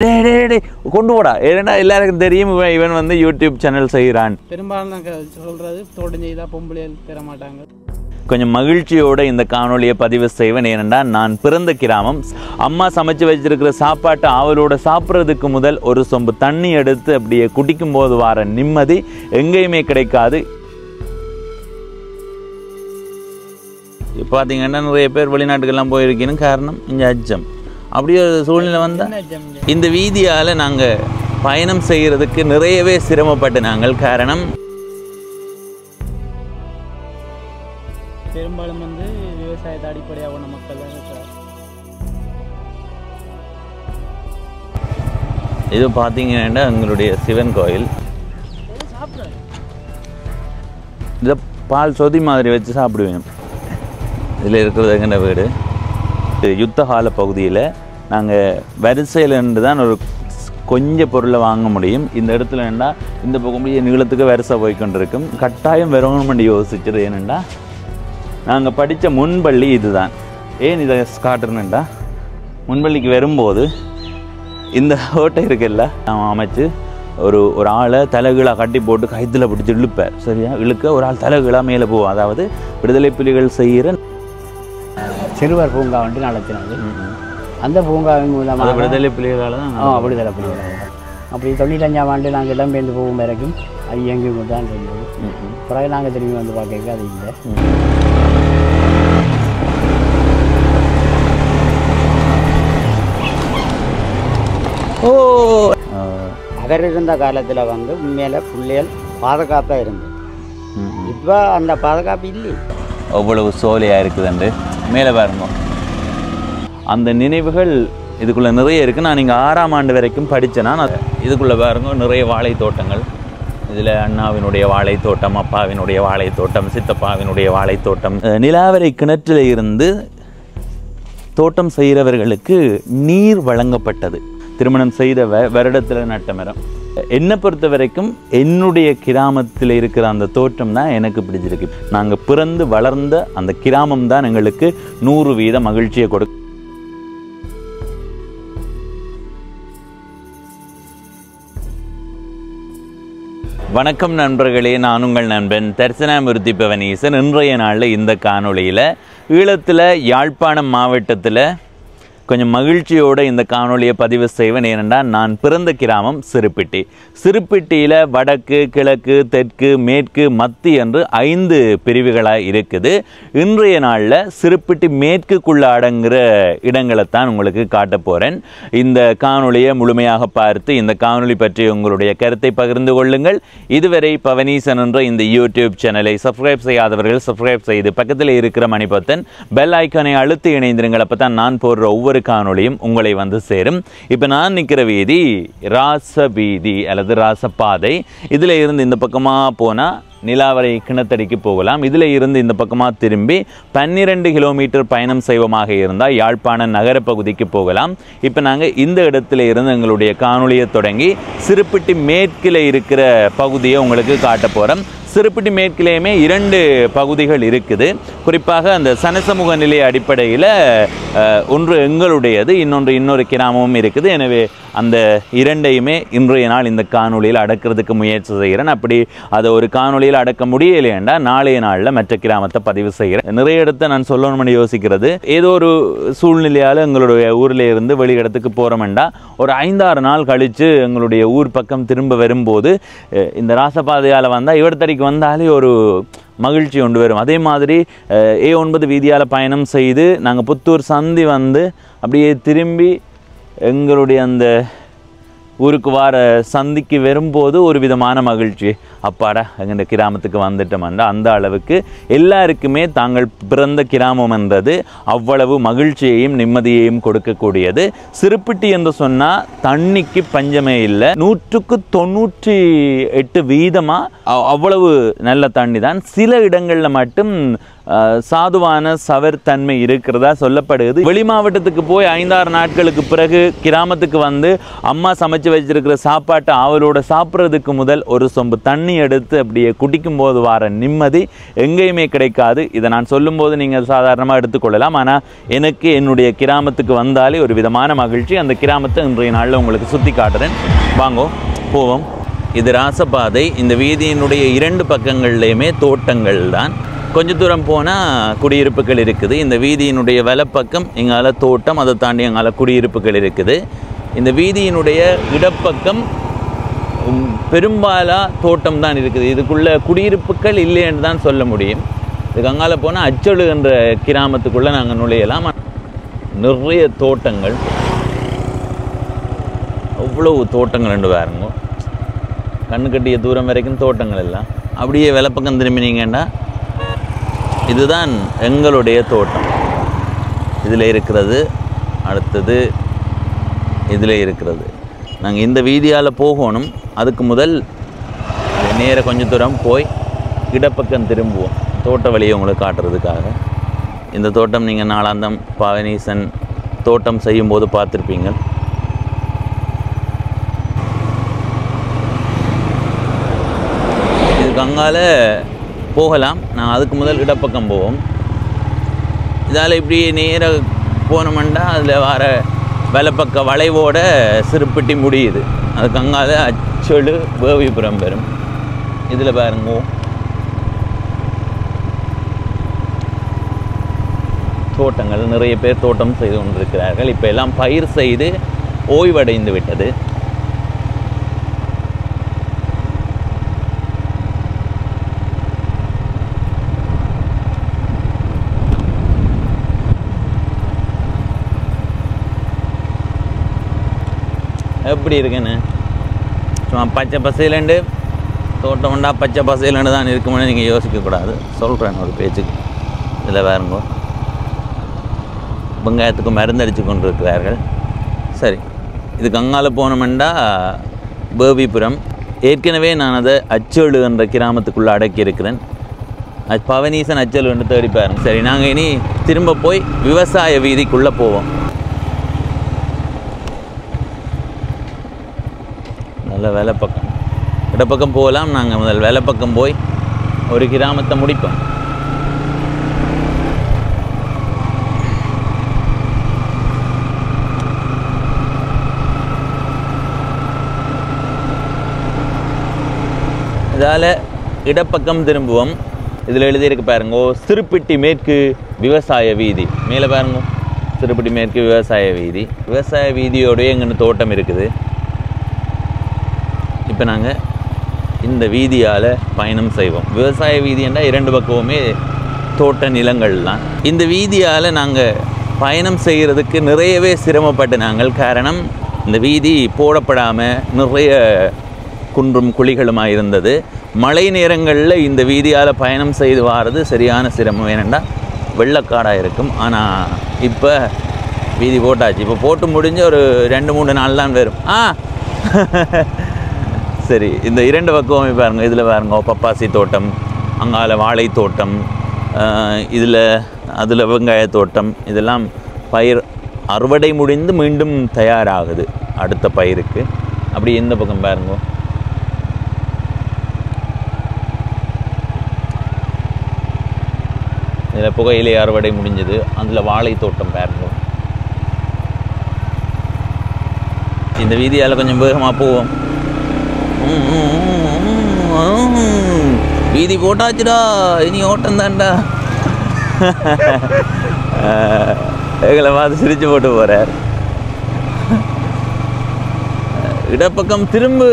கொண்டு போடா. ஏன்னா எல்லாருக்கும் தெரியும் இவன் வந்து யூடியூப் சேனல் செய்கிறான். பெரும்பாலும் சொல்றது தோட்டம் செய்தா பொம்பளைகள் பெற மாட்டாங்க. கொஞ்சம் மகிழ்ச்சியோட இந்த காணொலியை பதிவு செய்வேன். ஏனென்றா நான் பிறந்த கிராமம். அம்மா சமைச்சு வச்சிருக்கிற சாப்பாட்டை அவளோட சாப்பிட்றதுக்கு முதல் ஒரு சொம்பு தண்ணி எடுத்து அப்படியே குடிக்கும் போது வர நிம்மதி எங்கேயுமே கிடைக்காது. பார்த்தீங்கன்னா நிறைய பேர் வெளிநாட்டுக்கெல்லாம் போயிருக்கீங்கன்னு காரணம் இங்கே அச்சம். அப்படியே ஒரு சூழ்நிலை வந்தால் இந்த வீதியால் நாங்கள் பயணம் செய்கிறதுக்கு நிறையவே சிரமப்பட்டு நாங்கள். காரணம் பெரும்பாலும் வந்து விவசாயத்தை அடிப்படையாக கொண்ட மக்கள் தான் இருக்கிறார். இது பார்த்தீங்கன்னா எங்களுடைய சிவன் கோயில். இதை பால் சொதி மாதிரி வச்சு சாப்பிடுவேன். இதில் இருக்கிறது எங்கன வீடு. யுத்த கால பகுதியில் நாங்கள் வரிசையில் இருந்து தான் ஒரு கொஞ்சம் பொருளை வாங்க முடியும். இந்த இடத்துல என்னென்னா இந்த பக்கம் நீளத்துக்கு வரிசை போய்கொண்டிருக்கும். கட்டாயம் வரணும்னு யோசிச்சது ஏனெண்டா நாங்கள் படித்த முன்பள்ளி இதுதான். ஏன் இதை காட்டுறேன்டா, முன்பள்ளிக்கு வரும்போது இந்த ஓட்டை இருக்குல்ல அமைச்சு ஒரு ஆளை தலைகீழாக கட்டி போட்டு கைத்தில் பிடிச்சி இழுப்பார். சரியா இழுக்க ஒரு ஆள் தலைகீழாக மேலே போவோம். அதாவது விடுதலை புலிகள் செய்கிற சிறுவர் பூங்கா வந்து நடத்தினது. அந்த பூங்காவின் மூலமாக விடுதலை புலிகளால் தான் விடுதலை புலிகள் அப்படி 95ஆம் ஆண்டு நாங்கள் இடம்பெயர்ந்து போகும் வரைக்கும் அது எங்கேயும் தான் இருந்தது. பிறகு நாங்கள் திரும்பி வந்து பார்க்க அது இல்லை. ஓ அவர் இருந்த காலத்தில் வந்து உண்மையில புள்ளியல் பாதுகாப்பாக இருந்தது. இப்போ அந்த பாதுகாப்பு இல்லை. அவ்வளவு சோலையாக இருக்குதுண்டு மேலே பாருங்க. அந்த நினைவுகள் இதுக்குள்ளே நிறைய இருக்குது. நான் இங்கே 6ஆம் ஆண்டு வரைக்கும் படித்தேன்னா இதுக்குள்ளே பாருங்க நிறைய வாழை தோட்டங்கள். இதில் அண்ணாவினுடைய வாழை தோட்டம், அப்பாவினுடைய வாழை தோட்டம், சித்தப்பாவினுடைய வாழை தோட்டம். நிலாவரை கிணற்றில் இருந்து தோட்டம் செய்கிறவர்களுக்கு நீர் வழங்கப்பட்டது. திருமணம் செய்த வருடத்தில் நட்ட மரம். என்னை பொறுத்த வரைக்கும் என்னுடைய கிராமத்தில் இருக்கிற அந்த தோட்டம் தான் எனக்கு பிடிச்சிருக்கு. நாங்கள் பிறந்து வளர்ந்த அந்த கிராமம் தான் எங்களுக்கு 100% மகிழ்ச்சியை கொடுக்கும். வணக்கம் நண்பர்களே, நான் உங்கள் நண்பன் தர்சனாமூர்த்தி பவனீசன். இன்றைய நாளில் இந்த காணொளியில் ஈழத்தில் யாழ்ப்பாணம் மாவட்டத்தில் கொஞ்சம் மகிழ்ச்சியோடு இந்த காணொலியை பதிவு செய்வேன். ஏனென்றால் நான் பிறந்த கிராமம் சிறுப்பிட்டி. சிறுப்பிட்டியில் வடக்கு, கிழக்கு, தெற்கு, மேற்கு, மத்தி என்று 5 பிரிவுகளாக இருக்குது. இன்றைய நாளில் சிறுப்பிட்டி மேற்குக்குள்ள அடங்குகிற இடங்களை தான் உங்களுக்கு காட்ட போகிறேன். இந்த காணொலியை முழுமையாக பார்த்து இந்த காணொலி பற்றி உங்களுடைய கருத்தை பகிர்ந்து கொள்ளுங்கள். இதுவரை பவனீசன் என்ற இந்த யூடியூப் சேனலை சப்ஸ்கிரைப் செய்யாதவர்கள் சப்ஸ்கிரைப் செய்து பக்கத்தில் இருக்கிற மணிபத்தன் பெல் ஐக்கானை அழுத்தி இணைந்திருங்கள். அப்போ தான் நான் போடுற ஒவ்வொரு காணொளியும் உங்களை வந்து சேரும். இப்போ நான் நிற்கிற வீதி ராச வீதி அல்லது ராசப்பாதை. இதில் இருந்து இந்த பக்கமாக போனால் நிலாவரை கிணத்தடிக்கு போகலாம். இதில் இருந்து இந்த பக்கமாக திரும்பி 12 கிலோமீட்டர் பயணம் செய்வமாக இருந்தால் யாழ்ப்பாண நகர பகுதிக்கு போகலாம். இப்போ நாங்கள் இந்த இடத்துல இருந்து எங்களுடைய காணொலியை தொடங்கி சிறுப்பிட்டி மேற்கில் இருக்கிற பகுதியை உங்களுக்கு காட்ட போகிறோம். சிறுப்பிட்டி மேற்கிலேயுமே 2 பகுதிகள் இருக்குது. குறிப்பாக அந்த சனசமூக நிலை அடிப்படையில் ஒன்று எங்களுடையது, இன்னொரு கிராமமும் இருக்குது. எனவே அந்த 2ஐயுமே இன்றைய நாள் இந்த காணொலியில் அடக்கிறதுக்கு முயற்சி செய்கிறேன். அப்படி அதை ஒரு காணொலியில் அடக்க முடியலையேண்டா நாளைய நாளில் மற்ற கிராமத்தை பதிவு செய்கிறேன். நிறைய இடத்த நான் சொல்லணும்னு யோசிக்கிறது. ஏதோ ஒரு சூழ்நிலையால் எங்களுடைய ஊரில் இருந்து வெளி இடத்துக்கு போகிறோம்டா ஒரு 5-6 நாள் கழித்து எங்களுடைய ஊர் பக்கம் திரும்ப வரும்போது இந்த ராசபாதையால் வந்தால் இவர்த்தடிக்கு வந்தாலே ஒரு மகிழ்ச்சி கொண்டு வரும். அதே மாதிரி A9 வீதியால் பயணம் செய்து நாங்கள் புத்தூர் சந்தி வந்து அப்படியே திரும்பி எங்களுடைய அந்த ஊருக்கு வார சந்திக்கு வரும்போது ஒரு விதமான மகிழ்ச்சி. அப்பாடா எங்கள் கிராமத்துக்கு வந்துட்டோம்னா அந்த அளவுக்கு எல்லாருக்குமே தாங்கள் பிறந்த கிராமம் என்றது அவ்வளவு மகிழ்ச்சியையும் நிம்மதியையும் கொடுக்கக்கூடியது. சிறுப்பிட்டி என்று சொன்னால் தண்ணிக்கு பஞ்சமே இல்லை. 198% அவ்வளவு நல்ல தண்ணி தான். சில இடங்களில் மட்டும் சாதுவான சவர்த்தன்மை இருக்கிறதா சொல்லப்படுது. வெளி மாவட்டத்துக்கு போய் 5-6 நாட்களுக்கு பிறகு கிராமத்துக்கு வந்து அம்மா சமைச்சு வச்சிருக்கிற சாப்பாட்டை அவளோட சாப்பிட்றதுக்கு முதல் ஒரு சொம்பு தண்ணி எடுத்து அப்படியே குடிக்கும் போது வர நிம்மதி எங்கேயுமே கிடைக்காது. இதை நான் சொல்லும்போது நீங்கள் சாதாரணமாக எடுத்துக்கொள்ளலாம். ஆனால் எனக்கு என்னுடைய கிராமத்துக்கு வந்தாலே ஒரு விதமான மகிழ்ச்சி. அந்த கிராமத்தை இன்றைய நாளில் உங்களுக்கு சுற்றி காட்டுறேன். வாங்கோ போவோம். இது ராசபாதை. இந்த வீதியினுடைய 2 பக்கங்கள்லையுமே தோட்டங்கள் தான். கொஞ்ச தூரம் போனால் குடியிருப்புகள் இருக்குது. இந்த வீதியினுடைய வலப்பக்கம் எங்கால தோட்டம், அதை தாண்டி எங்கால குடியிருப்புகள் இருக்குது. இந்த வீதியினுடைய இடப்பக்கம் பெரும்பாலா தோட்டம் தான் இருக்குது. இதுக்குள்ள குடியிருப்புகள் இல்லைன்னு தான் சொல்ல முடியும். இதுக்கு அங்கால போனால் அச்சொலு என்ற கிராமத்துக்குள்ளே நாங்கள் நுழையலாம். நிறைய தோட்டங்கள், அவ்வளவு தோட்டங்கள் ரெண்டு பாருங்க. கண்ணு கட்டிய தூரம் வரைக்கும் தோட்டங்கள் எல்லாம். அப்படியே வலப்பக்கம் திரும்பினீங்கன்னா இதுதான் எங்களுடைய தோட்டம். இதில் இருக்கிறது, அடுத்தது இதில் இருக்கிறது. நாங்கள் இந்த வீதியால் போகணும். அதுக்கு முதல் நேர கொஞ்சம் தூரம் போய் இடப்பக்கம் திரும்புவோம், தோட்ட வழியை உங்களுக்கு காட்டுறதுக்காக. இந்த தோட்டம் நீங்கள் நாளாந்தம் பவனீசன் தோட்டம் செய்யும்போது பார்த்துருப்பீங்க. இதுக்கு அங்கால போகலாம். நான் அதுக்கு முதல் இடப்பக்கம் போவோம். இதால் இப்படி நேராக போனோம்னா அதில் வர வலப்பக்க வளைவோட சிறுப்பிட்டி முடியுது. அதுக்கு அங்கால அச்சொலு வேவிபுரம் பெறும். இதில் பாருங்க தோட்டங்கள், நிறைய பேர் தோட்டம் செய்து கொண்டிருக்கிறார்கள். இப்போ எல்லாம் பயிர் செய்து ஓய்வடைந்து விட்டது. எப்படி இருக்குன்னு சும்மா பச்சை பசையிலண்டு தோட்டம் உண்டா பச்சை பசையிலண்டு தான் இருக்குமென்னு நீங்கள் யோசிக்கக்கூடாது. சொல்கிறேன் ஒரு பேச்சுக்கு. இதில் வேறுங்கோ வெங்காயத்துக்கு மருந்தடித்து கொண்டு இருக்கிறார்கள். சரி, இதுக்கு அங்கால போனோம்னா பேபிபுரம். ஏற்கனவே நான் அதை அச்சொலு என்ற கிராமத்துக்குள்ளே அடக்கி இருக்கிறேன். அது பவனீசன் அச்சொலு என்று தேடி பாருங்க. சரி, நாங்கள் இனி திரும்ப போய் விவசாய வீதிக்குள்ளே போவோம். நல்ல வேலைப்பக்கம் இடப்பக்கம் போகலாம். நாங்கள் முதல் வேலைப்பக்கம் போய் ஒரு கிராமத்தை முடிப்போம். இதால் இடப்பக்கம் திரும்புவோம். இதில் எழுதியிருக்கு பாருங்கோ, சிறுப்பிட்டி மேற்கு விவசாய வீதி. மேலே பாருங்க, சிறுப்பிட்டி மேற்கு விவசாய வீதி. விவசாய வீதியோடய எங்கன்னு தோட்டம் இருக்குது. இப்போ நாங்கள் இந்த வீதியால் பயணம் செய்வோம். விவசாய வீதி என்றால் 2 பக்கமுமே தோட்ட நிலங்கள் தான். இந்த வீதியால் நாங்கள் பயணம் செய்கிறதுக்கு நிறையவே சிரமப்பட்டு நாங்கள். காரணம், இந்த வீதி போடப்படாமல் நிறைய குன்றும் குழிகளுமாக இருந்தது. மழை நேரங்களில் இந்த வீதியால் பயணம் செய்து வாரது சரியான சிரமம். ஏனெண்டா வெள்ளக்காடாக இருக்கும். ஆனால் இப்போ வீதி போட்டாச்சு. இப்போ போட்டு முடிஞ்சு ஒரு 2-3 நாள் தான் வரும். சரி, இந்த 2 பக்கமே பாருங்கள். இதில் பாருங்க பப்பாசி தோட்டம், அங்கால வாழை தோட்டம், அதில் வெங்காய தோட்டம். இதெல்லாம் பயிர் அறுவடை முடிந்து மீண்டும் தயாராகுது அடுத்த பயிருக்கு. அப்படி எந்த பக்கம் பாருங்க, இதில் புகையிலை அறுவடை முடிஞ்சது. அதில் வாழை தோட்டம் பாருங்க. இந்த வீதியால் கொஞ்சம் வேகமாக போவோம். வீதி போட்டாச்சுடா, இனி ஓட்டம் தான்டா. எங்களை பார்த்து சிரிச்சு போட்டு போறார். இடப்பக்கம் திரும்பு,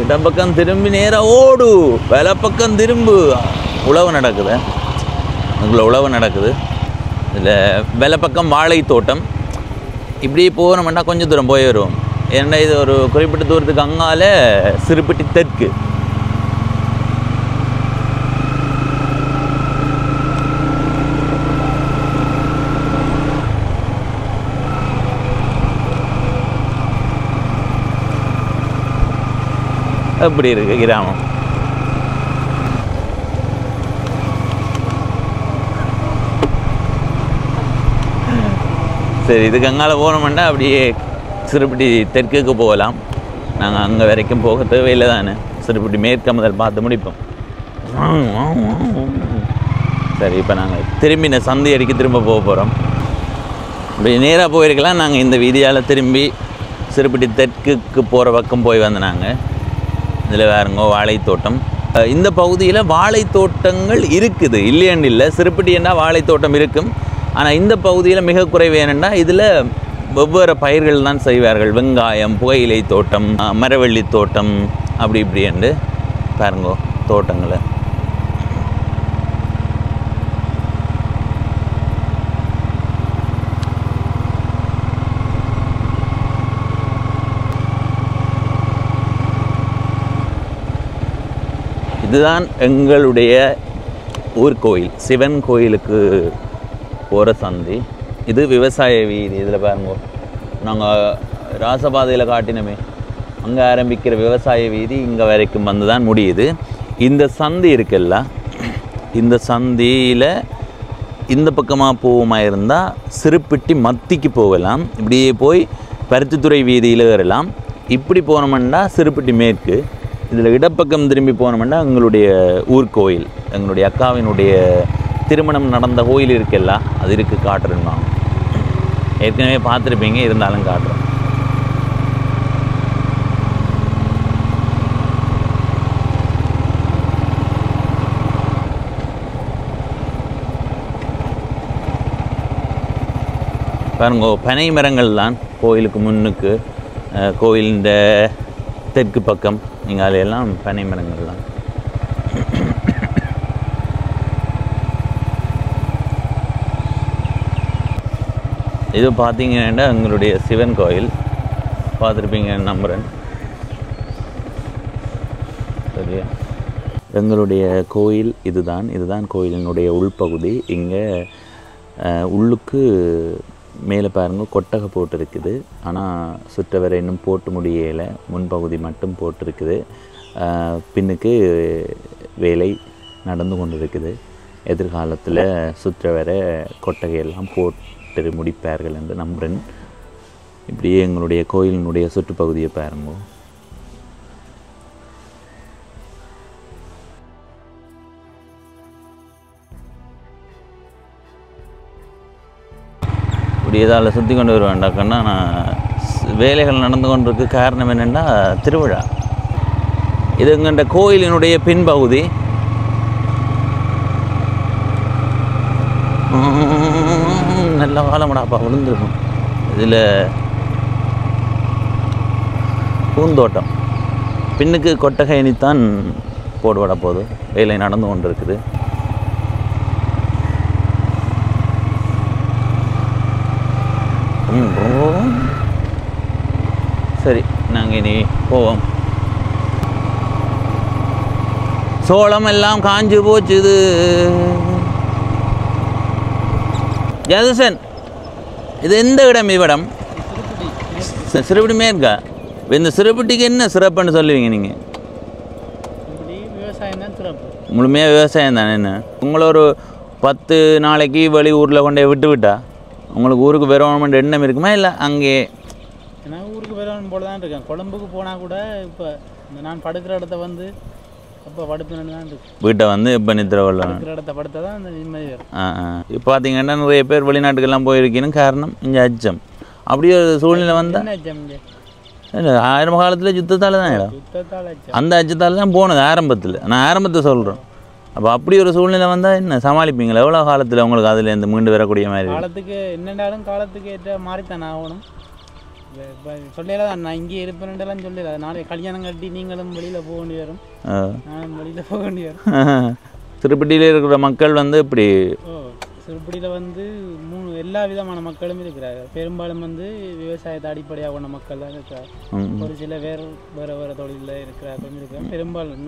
இடப்பக்கம் திரும்பி நேராக ஓடு, வலப்பக்கம் திரும்பு. உழவு நடக்குது, உங்களை உழவு நடக்குது. இதில் வலப்பக்கம் வாழை தோட்டம். இப்படி போனோம்னா கொஞ்சம் தூரம் போய் வருவோம். ஏன்னா இது ஒரு குறிப்பிட்ட தூரத்துக்கு அங்கால சிறுப்பிட்டி தெற்கு. அப்படி இருக்கு கிராமம். சரி, இதுக்கு அங்கால போனோம்னா அப்படியே சிறுபட்டி தெற்குக்கு போகலாம். நாங்கள் அங்கே வரைக்கும் போக தேவையில்லை தானே, சிறுபட்டி மேற்கு முதல் பார்த்து முடிப்போம். சரி, இப்போ நாங்கள் திரும்பி சந்தை அடிக்க திரும்ப போக போகிறோம். இப்படி நேராக போயிருக்கலாம். நாங்கள் இந்த வீதியால் திரும்பி சிறுபட்டி தெற்குக்கு போகிற பக்கம் போய் வந்தனாங்க. இதில் வேறுங்கோ வாழைத்தோட்டம். இந்த பகுதியில் வாழைத்தோட்டங்கள் இருக்குது, இல்லையன்னு இல்லை. சிறுபட்டின்னா வாழைத்தோட்டம் இருக்கும். ஆனால் இந்த பகுதியில் மிக குறைவு. ஏனென்னா இதில் வெவ்வேறு பயிர்கள் தான் செய்வார்கள். வெங்காயம், புகையிலை தோட்டம், மரவள்ளி தோட்டம், அப்படி இப்படி என்று பாருங்கோ தோட்டங்களை. இதுதான் எங்களுடைய ஊர் கோயில், சிவன் கோயிலுக்கு போகிற சந்தி. இது விவசாய வீதி. இதில் பாருங்க, நாங்கள் ராசபாதையில் காட்டினமே அங்கே ஆரம்பிக்கிற விவசாய வீதி இங்கே வரைக்கும் வந்து தான் முடியுது. இந்த சந்தி இருக்குல்ல, இந்த சந்தியில் இந்த பக்கமாக போகுமா இருந்தால் சிறுபட்டி மத்திக்கு போகலாம். இப்படியே போய் பருத்தித்துறை வீதியில் ஏறலாம். இப்படி போனோம்னா சிறுபட்டி மேற்கு. இதில் இடப்பக்கம் திரும்பி போனோம்னா எங்களுடைய ஊர்கோயில், எங்களுடைய அக்காவினுடைய திருமணம் நடந்த கோயில் இருக்குல்ல, அது இருக்குது, காட்டுறேன். நான் ஏற்கனவே பார்த்துருப்பீங்க, இருந்தாலும் காட்டுறேன். பாருங்க, பனை மரங்கள் தான் கோயிலுக்கு முன்னுக்கு. கோயிலின் தெற்கு பக்கம் நீங்கள் அதையெல்லாம் பனை மரங்கள் தான். இது பார்த்தீங்கன்னா எங்களுடைய சிவன் கோயில், பார்த்துருப்பீங்கன்னு நம்புகிறேன். சரியா, எங்களுடைய கோயில் இதுதான் கோயிலினுடைய உள்பகுதி. இங்கே உள்ளுக்கு மேலே பாருங்கள் கொட்டகை போட்டிருக்குது. ஆனால் சுற்றவரை இன்னும் போட்டு முடியலை, முன்பகுதி மட்டும் போட்டிருக்குது. பின்னுக்கு வேலை நடந்து கொண்டு இருக்குது. எதிர்காலத்தில் சுற்றவரை கொட்டகையெல்லாம் போட்டு முடிப்பார்கள் என்று நம்புகிறேன். இப்படியே எங்களுடைய கோயிலினுடைய சுற்றுப்பகுதியை பாருங்க. இப்படி ஏதாவது சுற்றி கொண்டு வருவேன்டாக்கன்னா, நான் வேலைகள் நடந்து கொண்டிருக்கு. காரணம் என்னென்னா திருவிழா. இது எங்கள்ட கோயிலினுடைய பின்பகுதி. நல்ல காலமடாப்பா விழுந்துருக்கும். இதில் பூந்தோட்டம், பின்னுக்கு கொட்டகை இனித்தான் போடுபட போகுது. வேலை நடந்து கொண்டு இருக்குது. சரி, நாங்கள் இனி போவோம். சோளம் எல்லாம் காஞ்சு போச்சு. இது ஜதுசன், இது எந்த இடம்? இவ்விடம் சிறுபடி மேற்கா? இந்த சிறுபட்டிக்கு என்ன சிறப்புன்னு சொல்லுவீங்க நீங்கள்? விவசாயம் தான் சிறப்பு, முழுமையாக விவசாயம் தானே. என்ன உங்களை ஒரு 10 நாளைக்கு வெளி ஊரில் கொண்டே விட்டா உங்களுக்கு ஊருக்கு வரணுமென்ற எண்ணம் இருக்குமா? இல்லை அங்கே நான் ஊருக்கு வரணும் போல தான் இருக்கேன். கொழம்புக்கு போனால் கூட இப்போ நான் படுக்கிற இடத்த வந்து அப்போ படுத்துன்னு தான் இருக்கு. வீட்டை வந்து இப்போ நித்திர படுக்கிற இடத்த படுத்தா தான் அந்த நிம்மதி வரும். இப்போ பார்த்தீங்கன்னா நிறைய பேர் வெளிநாட்டுக்கெல்லாம் போயிருக்கீங்கன்னு காரணம் இங்கே அச்சம். அப்படியே ஒரு சூழ்நிலை வந்தால் இல்லை, ஆரம்ப காலத்தில் யுத்தத்தால் தான் இடம், அந்த அச்சத்தால் தான் போனது ஆரம்பத்தில். நான் ஆரம்பத்தை சொல்கிறேன். அப்போ அப்படி ஒரு சூழ்நிலை வந்தால் என்ன சமாளிப்பீங்களா? எவ்வளோ காலத்தில் உங்களுக்கு அதுலேருந்து மீண்டு வரக்கூடிய மாதிரி? காலத்துக்கு என்னென்னாலும் காலத்துக்கு ஏற்ற மாதிரி தான் ஆகணும். இப்போ சொல்லல தான் நான் இங்கே இருப்பேன்லாம் சொல்லல. நாளைக்கு கல்யாணம் கட்டி நீங்களும் வெளியில் போக வேண்டி வரும், நானும் வெளியில் போக வேண்டி வரும். திருப்பட்டியில் இருக்கிற மக்கள் வந்து இப்படி சிறுபடியில் வந்து எல்லா விதமான மக்களும் இருக்கிறார்கள். பெரும்பாலும் வந்து விவசாயத்தை அடிப்படையாக கொண்ட மக்கள் தான் இருக்கிறார். ஒரு சில வேறு வேறு தொழிலில் இருக்கிறார்கள் இருக்கிறாங்க. பெரும்பாலும்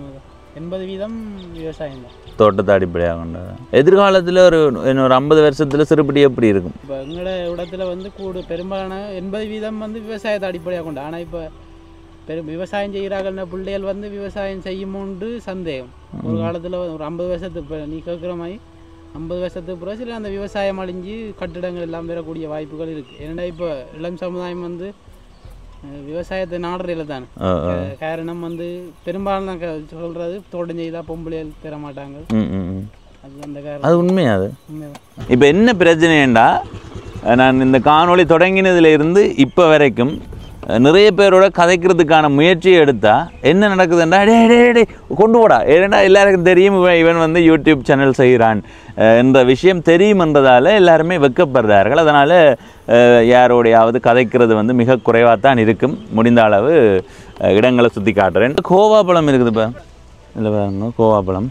80% விவசாயம் தான், தோட்டத்தை அடிப்படையாக கொண்டது. எதிர்காலத்தில் இன்னொரு 50 வருஷத்தில் சிறுபடி எப்படி இருக்கும்? இப்போ எங்களோட இடத்துல வந்து பெரும்பாலான 80% வந்து விவசாயத்தை அடிப்படையாக கொண்டு. ஆனால் இப்போ விவசாயம் செய்கிறார்கள் பிள்ளைகள் வந்து விவசாயம் செய்யுமோன்று சந்தேகம். ஒரு காலத்தில் ஒரு 50 வருஷத்துக்கு இப்போ நீ கேட்குற மாதிரி 50 வருஷத்துக்கு பிறகு சில அந்த விவசாயம் அழிஞ்சு கட்டிடங்கள் எல்லாம் பெறக்கூடிய வாய்ப்புகள் இருக்குது. ஏன்னா இப்போ இளம் சமுதாயம் வந்து விவசாயத்தை நாடுறையில் தானே. காரணம் வந்து பெரும்பாலும் நான் சொல்கிறது தோட்டம் செய்தால் பொம்பளைகள் பெற மாட்டாங்க. அது அந்த காரணம். அது உண்மையாது. இப்போ என்ன பிரச்சனைண்டா, நான் இந்த காணொளி தொடங்கினதுல இருந்து இப்போ வரைக்கும் நிறைய பேரோட கதைக்கிறதுக்கான முயற்சியை எடுத்தால் என்ன நடக்குதுன்றா, டே கொண்டு போடா, ஏன்னா எல்லாருக்கும் தெரியும் இவன் வந்து யூடியூப் சேனல் செய்கிறான் என்ற விஷயம் தெரியும் என்றதால் எல்லாருமே வெக்கப்படுறார்கள். அதனால் யாரோடையாவது கதைக்கிறது வந்து மிக குறைவாக தான் இருக்கும். முடிந்த அளவு இடங்களை சுற்றி காட்டுறேன். கோவாப்பழம் இருக்குது. இப்போ இல்லை பாருங்க, கோவாப்பழம்.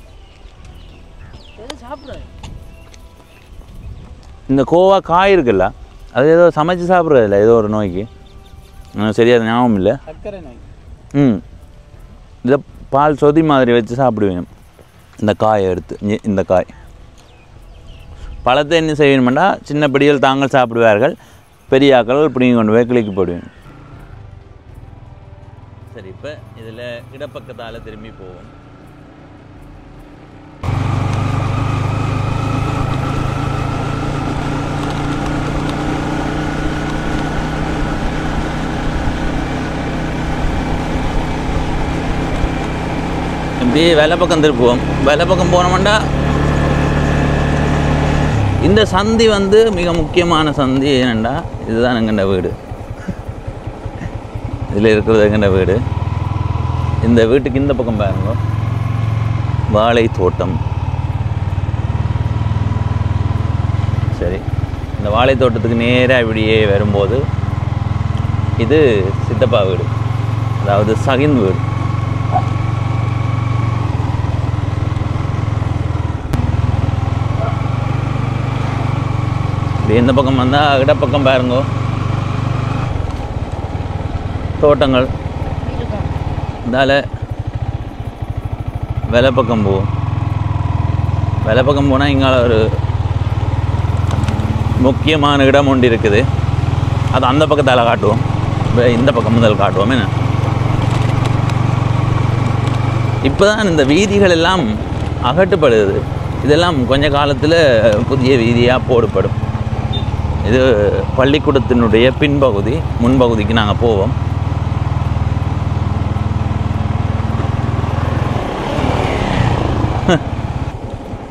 இந்த கோவா காய் இருக்குல்ல, அது ஏதோ சமைச்சு சாப்பிட்றதில்ல, ஏதோ ஒரு நோய்க்கு சரியாக ஞாபகம் இல்லை. இதை பால் சொதி மாதிரி வச்சு சாப்பிடுவேன். இந்த காயை எடுத்து, இந்த காய் பழத்தை என்ன செய்யணும்னா, சின்ன படிகள் தாங்கள் சாப்பிடுவார்கள், பெரியாக்கள் பிடிங்கி கொண்டு போய் கிளிக்கு போடுவேன். சரி, இப்போ இதில் இடப்பக்கத்தால் திரும்பி போவோம். இப்படியே வேலை பக்கம் திருப்புவோம். வேலை பக்கம் போனோம்னா இந்த சந்தி வந்து மிக முக்கியமான சந்தி. ஏனண்டா இதுதான் எங்கண்ட வீடு, இதில் இருக்கிறது எங்கண்ட வீடு. இந்த வீட்டுக்கு இந்த பக்கம் பாருங்க, வாழை தோட்டம். சரி, இந்த வாழை தோட்டத்துக்கு நேராக இப்படியே வரும்போது இது சித்தப்பா வீடு, அதாவது சகின் வீடு. இந்த பக்கம் வந்தால் இடப்பக்கம் பாருங்க, தோட்டங்கள். இதால் வெலை பக்கம் போவோம். வெலை பக்கம் போனால் இங்கே ஒரு முக்கியமான இடம் ஒன்று இருக்குது, அது அந்த பக்கத்தால் காட்டுவோம். இந்த பக்கம் முதல் காட்டுவோம். என்ன இப்போ தான் இந்த வீதிகள் எல்லாம் அகற்றப்படுது. இதெல்லாம் கொஞ்ச காலத்தில் புதிய வீதியாக போடப்படும். இது பள்ளிக்கூடத்தினுடைய பின்பகுதி. முன்பகுதிக்கு நாங்கள் போவோம்.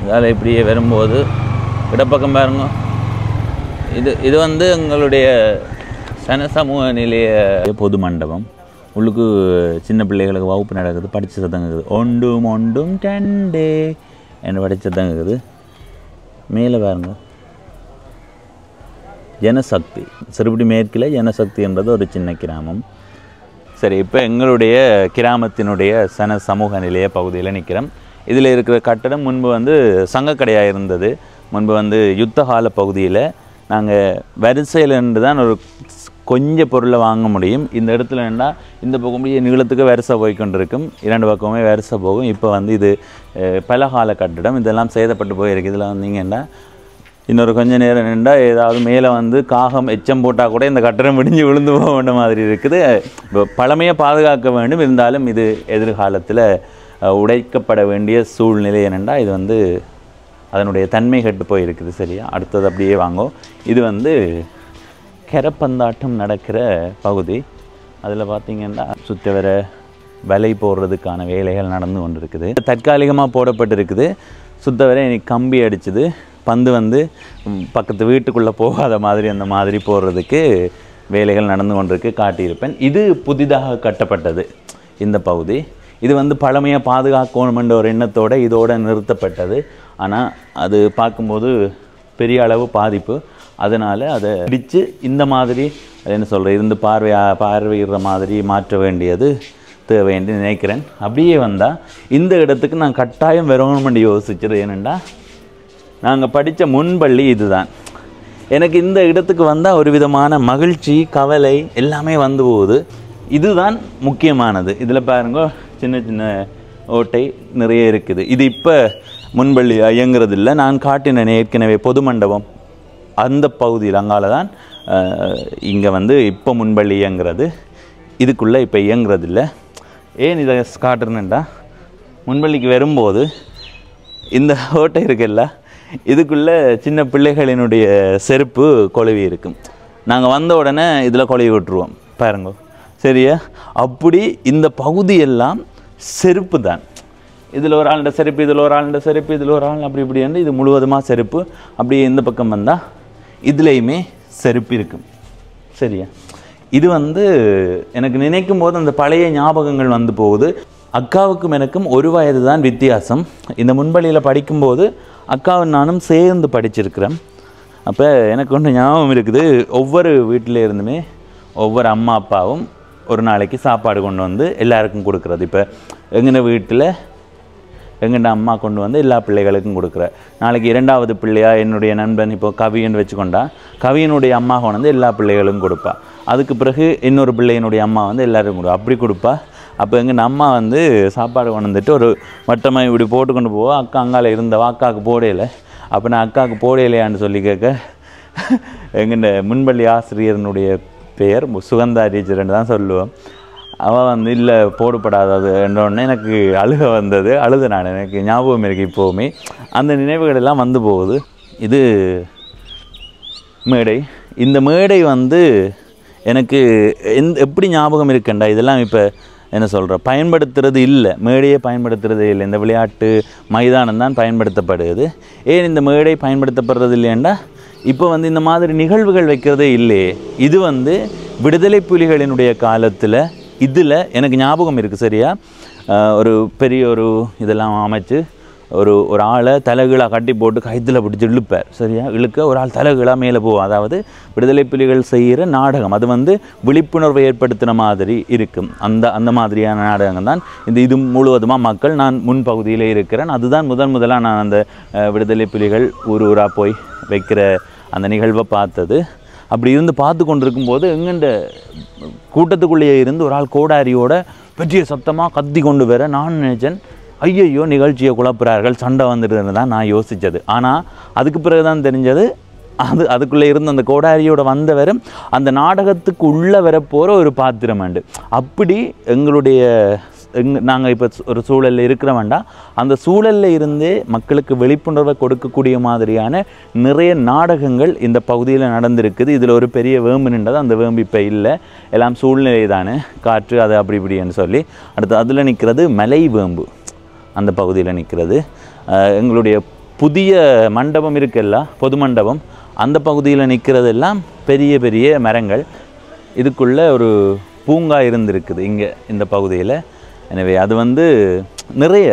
இதால் இப்படியே வரும்போது இடப்பக்கம் பாருங்க, இது வந்து எங்களுடைய சமூக நிலைய பொது மண்டபம். உள்ளுக்கு சின்ன பிள்ளைகளுக்கு வகுப்பு நடக்குது, படித்த சத்தம் இருக்குது. ஒண்டும் ஒண்டும் டண்டே என்று படித்த சத்தம் இருக்குது. மேலே பாருங்க, ஜனசக்தி, சிறுபடி மேற்கில் ஜனசக்தி என்றது ஒரு சின்ன கிராமம். சரி, இப்போ எங்களுடைய கிராமத்தினுடைய சமூக நிலைய பகுதியில் நிற்கிறோம். இதில் இருக்கிற கட்டடம் முன்பு வந்து சங்கக்கடையாக இருந்தது. முன்பு வந்து யுத்த கால பகுதியில் நாங்கள் வரிசையில் இருந்து தான் ஒரு கொஞ்சம் பொருளை வாங்க முடியும். இந்த இடத்துல என்னன்னா, இந்த பக்கம் நீளத்துக்கு வரிசை போய்கொண்டிருக்கும், இரண்டு பக்கமே வரிசை போகும். இப்போ வந்து இது பல கால கட்டடம், இதெல்லாம் சேதப்பட்டு போயிருக்கு. இதில் வந்தீங்கன்னா இன்னொரு கொஞ்சம் நேரம் நின்றால் ஏதாவது மேலே வந்து காகம் எச்சம் போட்டால் கூட இந்த கட்டடம் முடிஞ்சு விழுந்து போக வேண்ட மாதிரி இருக்குது. இப்போ பழமையை பாதுகாக்க வேண்டும், இருந்தாலும் இது எதிர்காலத்தில் உடைக்கப்பட வேண்டிய சூழ்நிலை. என்னென்னா இது வந்து அதனுடைய தன்மை கெட்டு போயிருக்குது. சரியா, அடுத்தது அப்படியே வாங்கும். இது வந்து கரப்பந்தாட்டம் நடக்கிற பகுதி. அதில் பார்த்திங்கன்னா சுற்றி வர வலை போடுறதுக்கான வேலைகள் நடந்து கொண்டு இருக்குது. தற்காலிகமாக போடப்பட்டிருக்குது. சுத்த வரை இன்னைக்கு கம்பி அடிச்சுது. பந்து வந்து பக்கத்து வீட்டுக்குள்ளே போகாத மாதிரி அந்த மாதிரி போடுறதுக்கு வேலைகள் நடந்து கொண்டிருக்கு, காட்டியிருப்பேன். இது புதிதாக கட்டப்பட்டது இந்த பகுதி. இது வந்து பழமையாக பாதுகாக்கணுமென்ற ஒரு எண்ணத்தோடு இதோடு நிறுத்தப்பட்டது. ஆனால் அது பார்க்கும்போது பெரிய அளவு பாதிப்பு. அதனால் அதை இடித்து இந்த மாதிரி என்ன சொல்கிறது, இருந்து பார்வையிடுற மாதிரி மாற்ற வேண்டியது தேவைன்னு நினைக்கிறேன். அப்படியே வந்தால் இந்த இடத்துக்கு நான் கட்டாயம் வரணுமென்று யோசிச்சது. ஏனெண்டா நாங்கள் படித்த முன்பள்ளி இதுதான். எனக்கு இந்த இடத்துக்கு வந்தால் ஒரு விதமான மகிழ்ச்சி, கவலை எல்லாமே வந்து போகுது. இதுதான் முக்கியமானது. இதில் பாருங்க, சின்ன சின்ன ஓட்டை நிறைய இருக்குது. இது இப்போ முன்பள்ளி இயங்குறது இல்லை. நான் காட்டினேன் ஏற்கனவே பொது மண்டபம் அந்த பகுதியில், அங்கால தான் இங்கே வந்து இப்போ முன்பள்ளி இயங்குறது. இதுக்குள்ளே இப்போ இயங்குறது இல்லை. ஏன் இதை காட்டுறேன்டா, முன்பள்ளிக்கு வரும்போது இந்த ஓட்டை இருக்குல்ல, இதுக்குள்ளே சின்ன பிள்ளைகளினுடைய செருப்பு கொழுவி இருக்கும். நாங்கள் வந்த உடனே இதில் கொழுவி விட்டுருவோம் பாருங்க, சரியா? அப்படி இந்த பகுதியெல்லாம் செருப்பு தான். இதில் ஒரு ஆளுட செருப்பு, இதில் ஒரு ஆளுட செருப்பு, இதில் ஒரு ஆள், அப்படி இப்படி வந்து இது முழுவதுமாக செருப்பு. அப்படி இந்த பக்கம் வந்தால் இதுலேயுமே செருப்பு இருக்கும், சரியா? இது வந்து எனக்கு நினைக்கும் போது அந்த பழைய ஞாபகங்கள் வந்து போகுது. அக்காவுக்கும் எனக்கும் 1 வயது தான் வித்தியாசம். இந்த முன்பள்ளியில் படிக்கும்போது அக்காவும் நானும் சேர்ந்து படிச்சிருக்கிறேன். அப்போ எனக்கு ஒன்று ஞாபகம் இருக்குது, ஒவ்வொரு வீட்டில் இருந்துமே ஒவ்வொரு அம்மா அப்பாவும் ஒரு நாளைக்கு சாப்பாடு கொண்டு வந்து எல்லாருக்கும் கொடுக்குறது. இப்போ எங்கள் வீட்டில் எங்கள்ட அம்மா கொண்டு வந்து எல்லா பிள்ளைகளுக்கும் கொடுக்குற. நாளைக்கு 2வது பிள்ளையாக என்னுடைய நண்பன் இப்போ கவின்னு வச்சுக்கொண்டா, கவியினுடைய அம்மா கொண்டு வந்து எல்லா பிள்ளைகளுக்கும் கொடுப்பா. அதுக்கு பிறகு இன்னொரு பிள்ளையினுடைய அம்மா வந்து எல்லாருக்கும் கொடுப்பா, அப்படி கொடுப்பா. அப்போ எங்கள் அம்மா வந்து சாப்பாடு கொண்டு வந்துட்டு ஒரு வட்டமாக இப்படி போட்டு கொண்டு போவா. அக்கா அங்கால இருந்தவா, அக்காவுக்கு போடையில. அப்போ நான் அக்காவுக்கு போடையிலையான்னு சொல்லி கேட்க, எங்கள் முன்பள்ளி ஆசிரியர்னுடைய பெயர் சுகந்தா டீச்சர்ன்னு தான் சொல்லுவோம். அவள் வந்து இல்லை போடுபடாதது என்றோடனே எனக்கு அழுக வந்தது. அழுது நான், எனக்கு ஞாபகம் இருக்குது இப்போவுமே. அந்த நினைவுகள் எல்லாம் வந்து போகுது. இது மேடை. இந்த மேடை வந்து எனக்கு எப்படி ஞாபகம் இருக்குண்டா, இதெல்லாம் இப்போ என்ன சொல்கிற பயன்படுத்துறது இல்லை, மேடையே பயன்படுத்துறதே இல்லை. இந்த விளையாட்டு மைதானம் தான் பயன்படுத்தப்படுது. ஏன் இந்த மேடை பயன்படுத்தப்படுறது இல்லையாண்டா, இப்போ வந்து இந்த மாதிரி நிகழ்வுகள் வைக்கிறதே இல்லையே. இது வந்து விடுதலை புலிகளினுடைய காலத்தில் இதில் எனக்கு ஞாபகம் இருக்குது, சரியா? ஒரு பெரிய ஒரு இதெல்லாம் அமைச்சு ஒரு ஆளை தலைகீழாக கட்டி போட்டு கைத்தில் பிடிச்சி இழுப்பார், சரியா? இழுக்க ஒரு ஆள் தலைகீழாக மேலே போகும். அதாவது விடுதலை புலிகள் செய்கிற நாடகம். அது வந்து விழிப்புணர்வை ஏற்படுத்தின மாதிரி இருக்கும். அந்த மாதிரியான நாடகங்கள் தான் இது முழுவதுமாக மக்கள். நான் முன்பகுதியில் இருக்கிறேன். அதுதான் முதலாக நான் அந்த விடுதலை புலிகள் ஊராக போய் வைக்கிற அந்த நிகழ்வை பார்த்தது. அப்படி இருந்து பார்த்து கொண்டிருக்கும் போது எங்கண்ட கூட்டத்துக்குள்ளேயே இருந்து ஒரு ஆள் கோடாரியோட பெரிய சத்தமாக கத்தி கொண்டு வர நான் நினைச்சேன், ஐயையோ நிகழ்ச்சியை குழப்புறார்கள், சண்டை வந்துடுதுன்னு தான் நான் யோசித்தது. ஆனால் அதுக்கு பிறகு தான் தெரிஞ்சது, அதுக்குள்ளே இருந்து அந்த கோடாரியோட வந்தவரும் அந்த நாடகத்துக்கு உள்ளே வரப்போகிற ஒரு பாத்திரமாண்டு. அப்படி நாங்கள் இப்போ ஒரு சூழலில் இருக்கிற வேண்டாம், அந்த சூழலில் இருந்தே மக்களுக்கு விழிப்புணர்வை கொடுக்கக்கூடிய மாதிரியான நிறைய நாடகங்கள் இந்த பகுதியில் நடந்திருக்குது. இதில் ஒரு பெரிய வேம்பு நின்றது, அந்த வேம்பு இப்போ இல்லை, எல்லாம் சூழ்நிலை தானே, காற்று அது அப்படி இப்படின்னு சொல்லி. அடுத்து அதில் நிற்கிறது மலை வேம்பு, அந்த பகுதியில் நிற்கிறது. எங்களுடைய புதிய மண்டபம் இருக்குல்ல, பொது மண்டபம், அந்த பகுதியில் நிற்கிறதெல்லாம் பெரிய பெரிய மரங்கள். இதுக்குள்ளே ஒரு பூங்கா இருந்திருக்குது இங்கே இந்த பகுதியில். எனவே அது வந்து நிறைய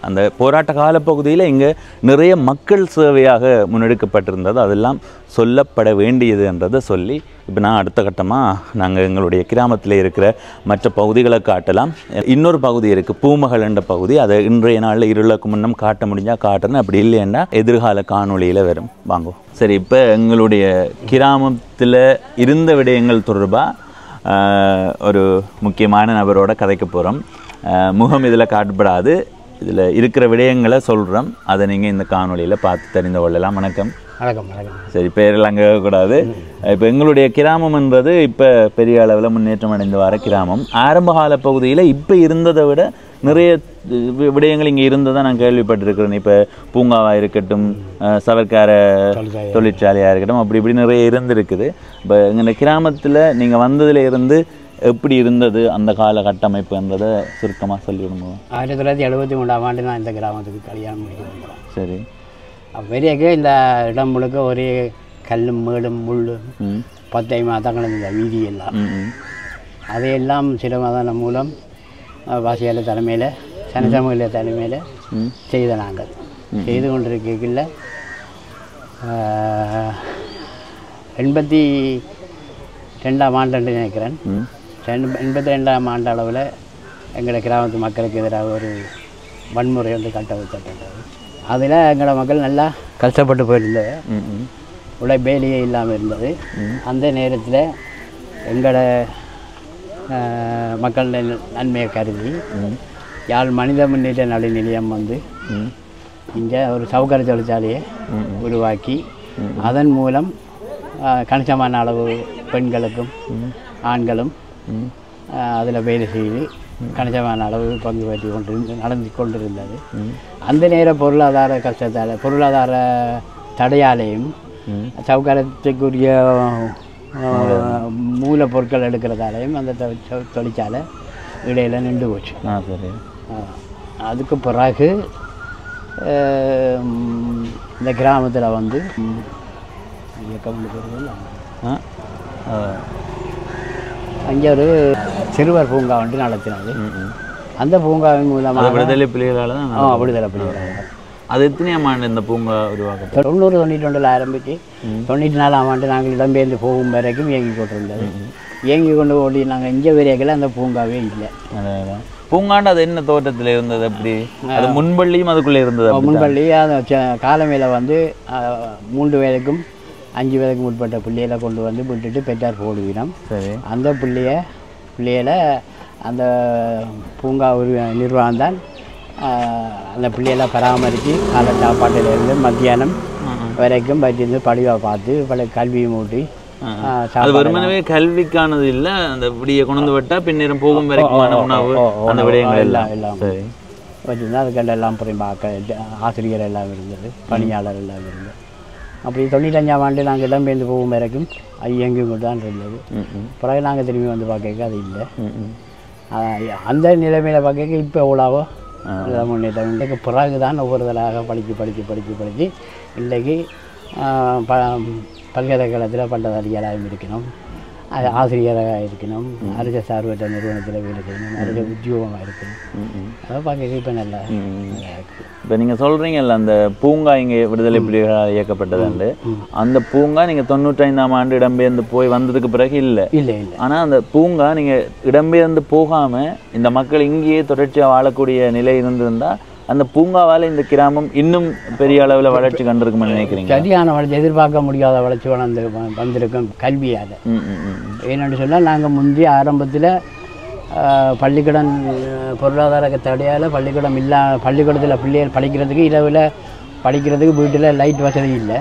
அந்த போராட்ட காலப்பகுதியில் இங்கே நிறைய மக்கள் சேவையாக முன்னெடுக்கப்பட்டிருந்தது. அதெல்லாம் சொல்லப்பட வேண்டியது என்றதை சொல்லி இப்போ நான் அடுத்த கட்டமாக நாங்கள் எங்களுடைய கிராமத்தில் இருக்கிற மற்ற பகுதிகளை காட்டலாம். இன்னொரு பகுதி இருக்குது, பூமகள் என்ற பகுதி. அதை இன்றைய நாளில் இருளுக்கு முன்னம் காட்ட முடிஞ்சால் காட்டுறேன், அப்படி இல்லைன்னா எதிர்கால காணொளியில் வரும். வாங்குவோம். சரி, இப்போ எங்களுடைய கிராமத்தில் இருந்த விடயங்கள் தொடர்பாக ஒரு முக்கியமான நபரோட கதைக்க போகிறோம். முகம் இதில் காட்டப்படாது, இதில் இருக்கிற விடயங்களை சொல்கிறோம். அதை நீங்கள் இந்த காணொலியில் பார்த்து தெரிந்து கொள்ளலாம். வணக்கம். வணக்கம். வணக்கம். சரி, பேரெல்லாம் கேட்கக்கூடாது. இப்போ எங்களுடைய கிராமம்ன்றது இப்போ பெரிய அளவில் முன்னேற்றம் அடைந்து வர கிராமம். ஆரம்ப கால பகுதியில் இப்போ இருந்ததை விட நிறைய விடயங்கள் இங்கே இருந்ததாக நான் கேள்விப்பட்டிருக்கிறேன். இப்போ பூங்காவாக இருக்கட்டும், சவர்க்கார தொழிற்சாலையாக இருக்கட்டும், அப்படி இப்படி நிறைய இருந்திருக்குது. இப்போ எங்கள் கிராமத்தில் நீங்கள் வந்ததில் இருந்து எப்படி இருந்தது அந்த கால கட்டமைப்புன்றதை சுருக்கமாக சொல்லிவிடுங்க. 1973ஆம் ஆண்டு நான் இந்த கிராமத்துக்கு கல்யாணம் முடிக்க போகிறேன். சரி. பெரியக்கு இந்த இடம் முழுக்க ஒரே கல்லும் மேடும் முள்ளும் 10 மாதங்கள் இந்த வீதியெல்லாம் அதையெல்லாம் சில மாதம் மூலம் வாசியாளர் தலைமையில் சனசமூக தலைமையில் செய்த நாங்கள் செய்து கொண்டிருக்கல 82ஆம் ஆண்டு நினைக்கிறேன். 82ஆம் ஆண்டு அளவில் எங்களோட கிராமத்து மக்களுக்கு எதிராக ஒரு வன்முறை வந்து கட்டப்பட்டது. அதில் எங்களோட மக்கள் நல்லா கஷ்டப்பட்டு போயிருந்தது, உழைப்பேலியே இல்லாமல் இருந்தது. அந்த நேரத்தில் எங்களோட மக்கள் நன்மையை கருதி யாழ் மனித முன்னேற்ற நடுநிலையம் வந்து இங்கே ஒரு சவுக்கர தொழிற்சாலையை உருவாக்கி அதன் மூலம் கணிசமான அளவு பெண்களுக்கும் ஆண்களும் அதில் வேலை செய்து கணிசமான அளவு பங்கு பெற்று நடந்து கொண்டிருந்தது. அந்த நேர பொருளாதார கஷ்டத்தால் பொருளாதார தடையாலையும் சவுக்காரத்துக்குரிய மூலப்பொருட்கள் எடுக்கிறதாலையும் அந்த தொழிற்சாலை இடையில நின்று போச்சு. சரி. அதுக்கு பிறகு இந்த கிராமத்தில் வந்து அங்கே ஒரு சிறுவர் பூங்கா வந்து நடத்தினது. அந்த பூங்காவின் மூலமாக விடுதலை புலிகளால் தான். விடுதலை புலிகளால். அது எத்தனையாம் ஆண்டு இந்த பூங்கா உருவாக்கப்பட்டது? 90-92 ஆரம்பித்து 94ஆம் ஆண்டு நாங்கள் இடம்பெயர்ந்து போகும் வரைக்கும் இயங்கி கொண்டிருந்தது. இயங்கி கொண்டு ஓடி நாங்கள் இங்கே வரையில் அந்த பூங்காவே இல்லை. பூங்காண்டு அது என்ன தோட்டத்தில் இருந்தது? அப்படி அது முன்பள்ளியும் அதுக்குள்ளே இருந்தது? முன்பள்ளி அது காலமையில் வந்து 3 வயதுக்கும் 5 வயதுக்கும் உட்பட்ட பிள்ளைகளை கொண்டு வந்து விட்டுட்டு பெற்றார் போடுவினோம். சரி. அந்த பிள்ளைகளை அந்த பூங்கா நிர்வாகம் தான் அந்த பிள்ளைகளை பராமரித்து காலை சாப்பாட்டிலேருந்து மத்தியானம் வரைக்கும் பயிற்சி படிவாக பார்த்து பல கல்வியும் ஊட்டி. அது வெறுமனவே கல்விக்கானது இல்லை, அந்த விடியை கொண்டு விட்டால் பின்னேறம் போகும் வரைக்குமான உணவு அந்த விடயங்கள் எல்லாம் வச்சுருந்தா அதுக்கெல்லாம் எல்லாம் பார்க்க ஆசிரியர் எல்லாம் இருந்தது, பணியாளர் எல்லாம் இருந்தது. அப்படி 95ஆம் ஆண்டு நாங்கள் இடம்பெயர்ந்து போகும் வரைக்கும் இயங்கி கொண்டு தான் இருந்தது. பிறகு நாங்கள் திரும்பி வந்து பார்க்க அது இல்லை. அந்த நிலைமையில் பார்க்க இப்போ எவ்வளவோ முன்னேற்றம். இன்றைக்கு பிறகு தான் ஒவ்வொருதலாக படித்து இன்றைக்கு பல்கலைக்கழகத்தில் பட்டதாரிகளாகவும் இருக்கணும், ஆசிரியராக இருக்கணும், அரசு சார்பற்ற நிறுவனத்தில் வேலை செய்யணும், அரசு உத்தியோகமாக இருக்கணும். அதை பார்க்க இப்போ நல்லா இருக்குது. இப்போ நீங்கள் சொல்கிறீங்கல்ல அந்த பூங்கா இங்கே விடுதலை புலிகளால் இயக்கப்பட்டது, அந்த பூங்கா நீங்கள் 95ஆம் ஆண்டு இடம்பெயர்ந்து போய் வந்ததுக்கு பிறகு இல்லை. ஆனால் அந்த பூங்கா நீங்கள் இடம்பெயர்ந்து போகாமல் இந்த மக்கள் இங்கேயே தொடர்ச்சியாக வாழக்கூடிய நிலை இருந்திருந்தால் அந்த பூங்காவால் இந்த கிராமம் இன்னும் பெரிய அளவில் வளர்ச்சி கண்டிருக்கும்னு நினைக்கிறீங்க? சரியான வளர்ச்சி, எதிர்பார்க்க முடியாத வளர்ச்சி வந்திருக்கும் கல்வியால். ஏன்னு சொன்னால் நாங்கள் முந்தைய ஆரம்பத்தில் பள்ளிக்கூடம் பொருளாதார தடையால் பள்ளிக்கூடம் பள்ளிக்கூடத்தில் பிள்ளைகள் படிக்கிறதுக்கு இரவில் படிக்கிறதுக்கு வீட்டில் லைட் வசதி இல்லை.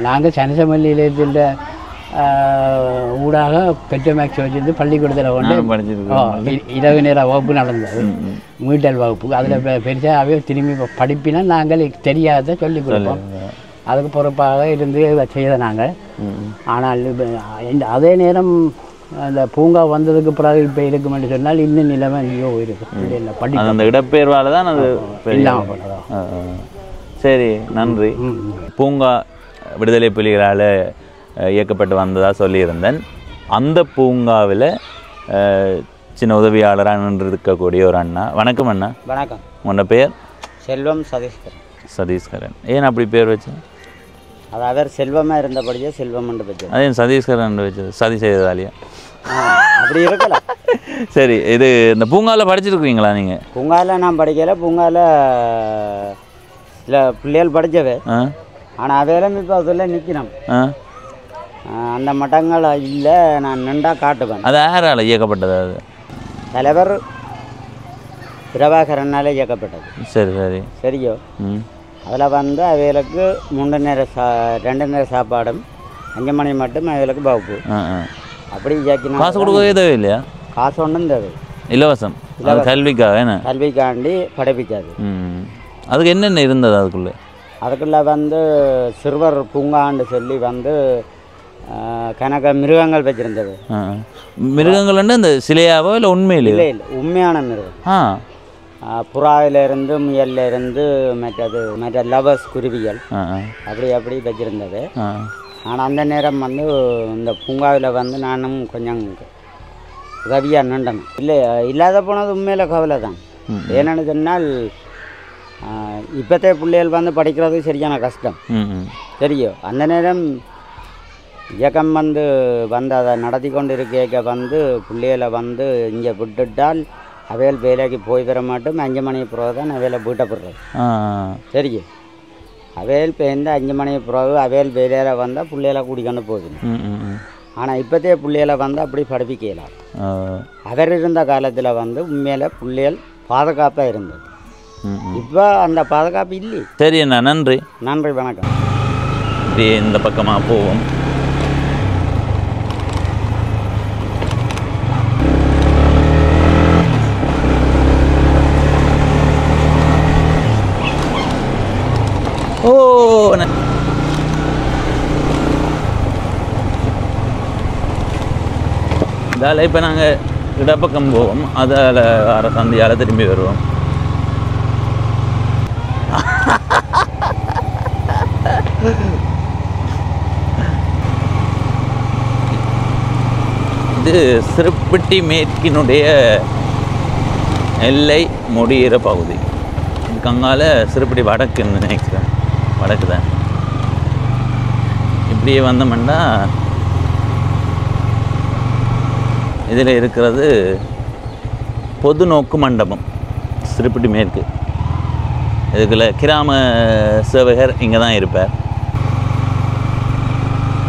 நாங்கள் சனசமல்லி நிலையத்தில் ஊடாக பெட்ரோமேக்ஸ் வச்சுருந்து பள்ளிக்கூடத்தில் கொண்டு இரவு நேர வகுப்பு நடந்தது, மீட்டல் வகுப்பு. அதில் பெருசாகவே திரும்பி படிப்பினா நாங்கள் தெரியாத சொல்லிக் கொடுப்போம். அதுக்கு பொறுப்பாக இருந்து செய்த நாங்கள். ஆனால் அதே நேரம் அந்த பூங்கா வந்ததுக்கு பிறகு இப்போ இருக்குமென்று சொன்னால் இன்னும் நிலைமை எங்கேயோ இருக்குது. படி அந்த இடப்பெயர்வால் தான் அது இல்லாமல் போனதா? சரி, நன்றி. பூங்கா விடுதலை புலிகளால் இயக்கப்பட்டு வந்ததாக சொல்லியிருந்தேன். அந்த பூங்காவில் சின்ன உதவியாளராக நின்று இருக்கக்கூடிய ஒரு அண்ணா. வணக்கம் அண்ணா. வணக்கம். உன்னோட பேர்? செல்வம் சதீஷ்கரன். சதீஷ்கரன். ஏன் அப்படி பேர் வச்சேன்? அது அவர் செல்வமாக இருந்தபடியே செல்வம் வச்சது. அதே சதீஷ்கரன் வச்சது சதி செய்ததாலியா? அப்படி இருக்கலாம். சரி, இது இந்த பூங்காவில் படிச்சிருக்கீங்களா நீங்கள்? பூங்காவில் நான் படிக்கல. பூங்காவில் சில பிள்ளைகள் படித்தவை, ஆனால் அவையெல்லாம் இப்போ அதில் நிற்கணும். அந்த மட்டங்கள் இல்லை, நான் நின்றா காட்டுவேன். அது யாரால் இயக்கப்பட்டது? அது தலைவர் பிரபாகரனால் இயக்கப்பட்டது. சரி சரி சரியோ. அதில் வந்து அவைகளுக்கு 3 நேர 2 நேர சாப்பாடும் 5 மணி மட்டும் அவைகளுக்கு வகுப்பு. அப்படி இயக்கினா காசு கொடுக்கவே தேவை இல்லையா? காசு ஒன்றும் தேவை, இலவசம். கல்விக்காக என்ன? கல்விக்காண்டி படிப்பிக்காது. அதுக்கு என்னென்ன இருந்தது அதுக்குள்ளே? அதுக்குள்ளே வந்து சிறுவர் பூங்கான்னு சொல்லி வந்து கணக்க மிருகங்கள் வச்சுருந்தது. மிருகங்கள் அந்த சிலையாவோ இல்லை உண்மையிலே? இல்லை இல்லை, உண்மையான மிருகம். புறாவிலிருந்து முயல்லிருந்து மற்ற லவர்ஸ் குருவிகள் அப்படி வச்சுருந்தது. ஆனால் அந்த நேரம் வந்து இந்த பூங்காவில் வந்து நானும் கொஞ்சம் உதவியாக நின்றேன். இல்லை, இல்லாத போனது உண்மையில் கவலை தான். ஏன்னு சொன்னால் இப்போத்தே பிள்ளைகள் வந்து படிக்கிறது சரியான கஷ்டம். சரியோ. அந்த நேரம் இயக்கம் வந்து அதை நடத்தி கொண்டு இருக்க வந்து பிள்ளைகளை வந்து இங்கே விட்டுட்டால் அவையில் வேலைக்கு போய் வர மாட்டோம். 5 மணி பிறகு தான் அவையில் வீட்டை போடுறது. சரிங்க. அவையில் இப்போ எந்த 5 மணி பிறகு அவையில் வேலையில் வந்தால் பிள்ளைகளை கூட்டிக்கொண்டு போகுது. ஆனால் இப்போத்தே பிள்ளைகளை வந்து அப்படி படிப்பிக்கலாம். அவர் இருந்த காலத்தில் வந்து உண்மையில் பிள்ளைகள் பாதுகாப்பாக இருந்தது. இப்போ அந்த பாதுகாப்பு இல்லை. சரி அண்ணா, நன்றி. நன்றி, வணக்கம். இப்படியே இந்த பக்கமாக போவோம். ஓ, அதால் இப்போ நாங்கள் இடப்பக்கம் போவோம், அதில் வர சந்தையால் திரும்பி வருவோம். இது சிறுப்பிட்டி மேற்கினுடைய எல்லை முடிகிற பகுதி. இதுக்கு அங்கால சிறுப்பிட்டி வடக்குன்னு நினைக்கிறேன், வடக்கு தான். இப்படியே வந்தோம்னா இதில் இருக்கிறது பொது நோக்கு மண்டபம் சிறுப்பிட்டி மேற்கு. இதுக்குள்ள கிராம சேவகர் இங்கே தான் இருப்பார்.